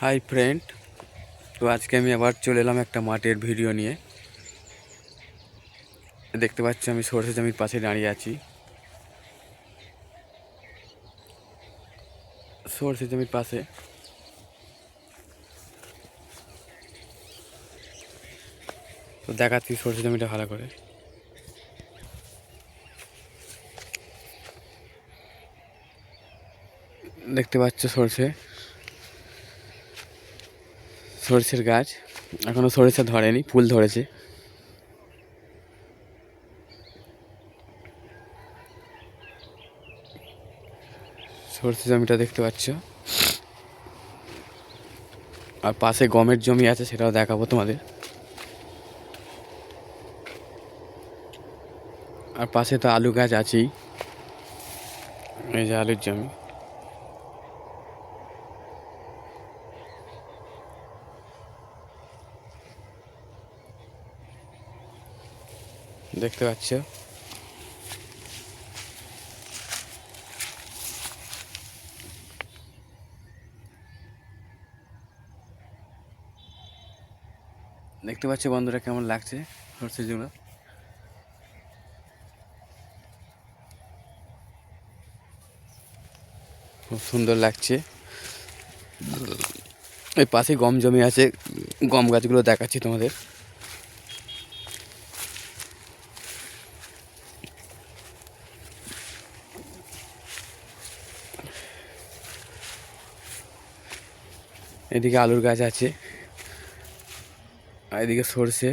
Hi friend, তো আজকে আমি আবার চলে এলাম একটা মাঠের ভিডিও নিয়ে। দেখতে পাচ্ছি আমি সরষে জমির পাশে দাঁড়িয়ে আছি। সরষে জমির পাশে তো দেখাচ্ছি সরষে জমিটা ভালো করে। দেখতে পাচ্ছ সরষের গাছ, এখনো সরষে ধরেনি, ফুল ধরেছে। সরষে জমিটা দেখতে পাচ্ছ, আর পাশে গমের জমি আছে, সেটাও দেখাবো তোমাদের। আর পাশে তো আলু গাছ আছেই, এই যে আলুর জমি। দেখতে পাচ্ছ, দেখতে পাচ্ছ বন্ধুরা কেমন লাগছে সরষে জমি। খুব সুন্দর লাগছে। এই পাশে গম জমি আছে, গম গাছগুলো দেখাচ্ছি তোমাদের। এদিকে আলুর গাছ আছে, আর এদিকে সরষে।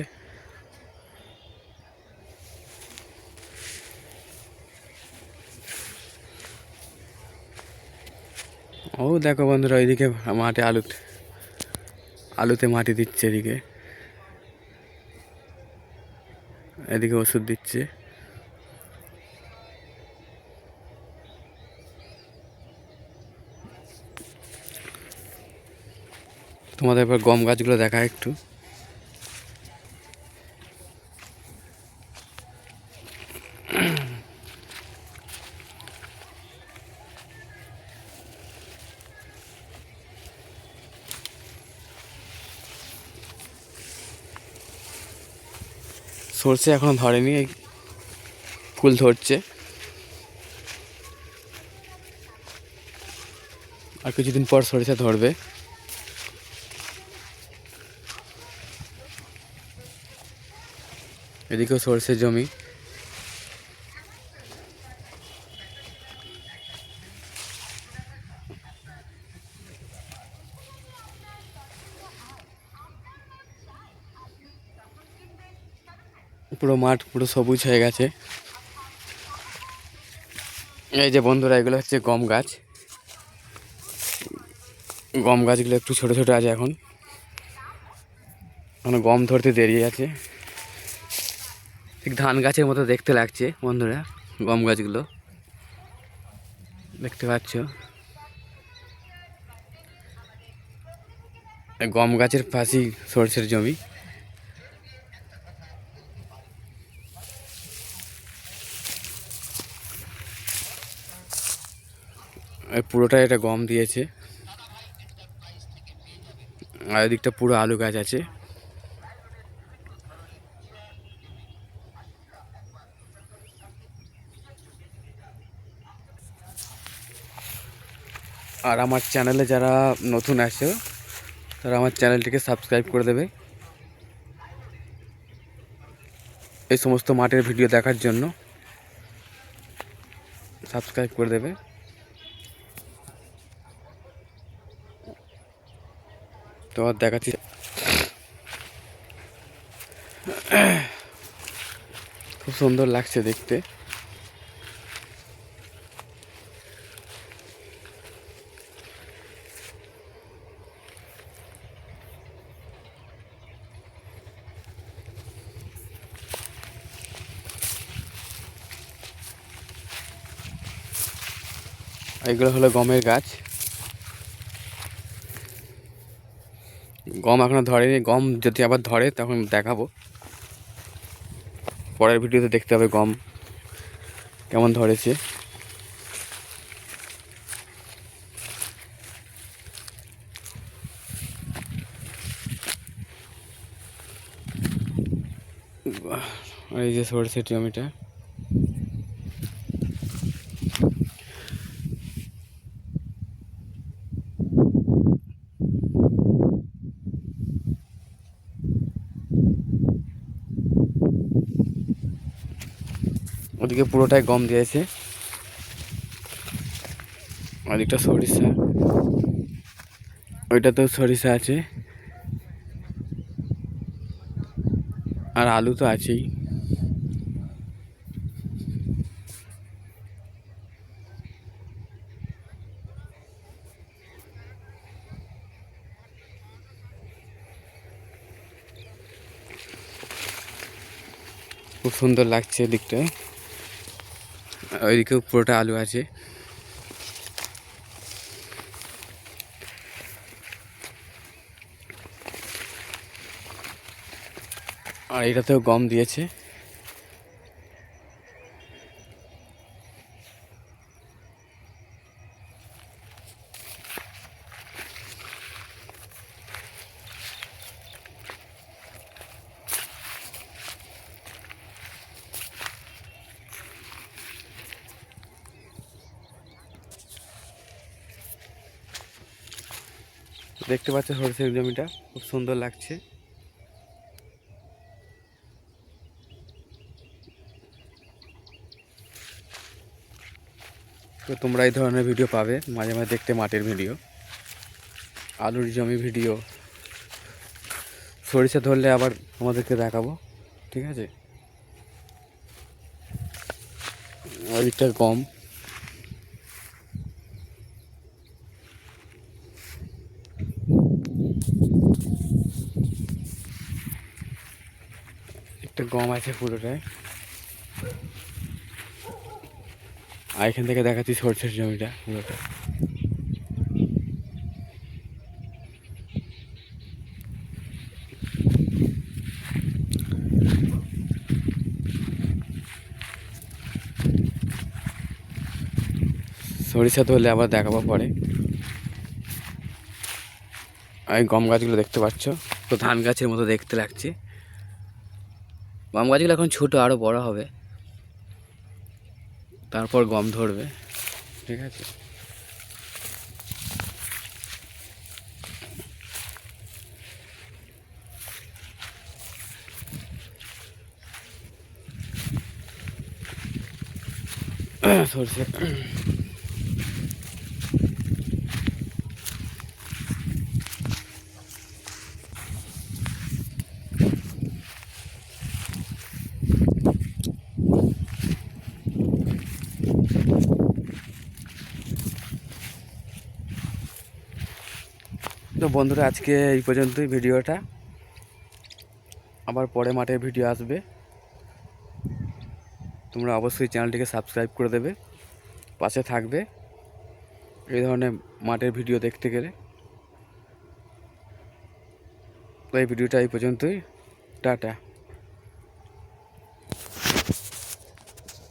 ও দেখো বন্ধুরা, এদিকে মাঠে আলুতে মাটি দিচ্ছে, এদিকে ওষুধ দিচ্ছে। তোমাদের এবার গম গাছগুলো দেখা একটু। সরষে এখনো ধরেনি, এই ফুল ধরছে, আর কিছুদিন পর সরষে ধরবে। এদিকেও সরষের জমি। পুরো মাঠ পুরো সবুজ হয়ে গেছে। এই যে বন্ধুরা, এগুলো হচ্ছে গম গাছ। গম গাছগুলো একটু ছোট ছোট আছে, এখন গম ধরতে দেরি আছে। ঠিক ধান গাছের মতো দেখতে লাগছে বন্ধুরা গম গাছগুলো, দেখতে পাচ্ছ। গম গাছের পাশেই সরষের জমি। পুরোটা এটা গম দিয়েছে, আর এদিকটা পুরো আলু গাছ আছে। আর আমার চ্যানেলে যারা নতুন আছে তারা আমার চ্যানেলটিকে সাবস্ক্রাইব করে দেবে, এই সমস্ত মাঠের ভিডিও দেখার জন্য সাবস্ক্রাইব করে দেবে। তো আর দেখাচ্ছি, খুব সুন্দর লাগছে দেখতে। এগুলো হলো গমের গাছ। গম এখনো ধরেনি, গম যদি আবার ধরে তখন দেখাবো। পরের ভিডিওতে দেখতে হবে গম কেমন ধরেছে। আর এই যে সরষে জমিটা। ওদিকে পুরোটাই গম দিয়েছে, ওদিকটা সরিষা, ওইটাতেও সরিষা আছে, আর আলু তো আছেই। খুব সুন্দর লাগছে দিকটা। ওইদিকেও পুরোটা আলু আছে। আর এটাতেও গম দিয়েছে। দেখতে পাচ্ছ সরষের জমিটা খুব সুন্দর লাগছে। তো তোমরা এই ধরনের ভিডিও পাবে মাঝে মাঝে দেখতে, মাটির ভিডিও, আলুর জমি ভিডিও, সরিষা ধরলে আবার তোমাদেরকে দেখাবো, ঠিক আছে। ওইদিকটা গম, একটা গম আছে পুরোটাই। আর এখান থেকে দেখাচ্ছি সরষের জমিটা পুরোটা। সরিষা ধরলে আবার দেখাবো পরে। আর গম গাছগুলো দেখতে পাচ্ছ, তো ধান গাছের মতো দেখতে লাগছে। গম গাছগুলো এখন ছোটো, আরও বড় হবে, তারপর গম ধরবে, ঠিক আছে। সরষে তো বন্ধুরা, আজকে এই পর্যন্তই ভিডিওটা। আবার পরে মাঠের ভিডিও আসবে, তোমরা অবশ্যই চ্যানেলটিকে সাবস্ক্রাইব করে দেবে, পাশে থাকবে এই ধরনের মাঠের ভিডিও দেখতে গেলে। তো এই ভিডিওটা এই পর্যন্তই, টাটা।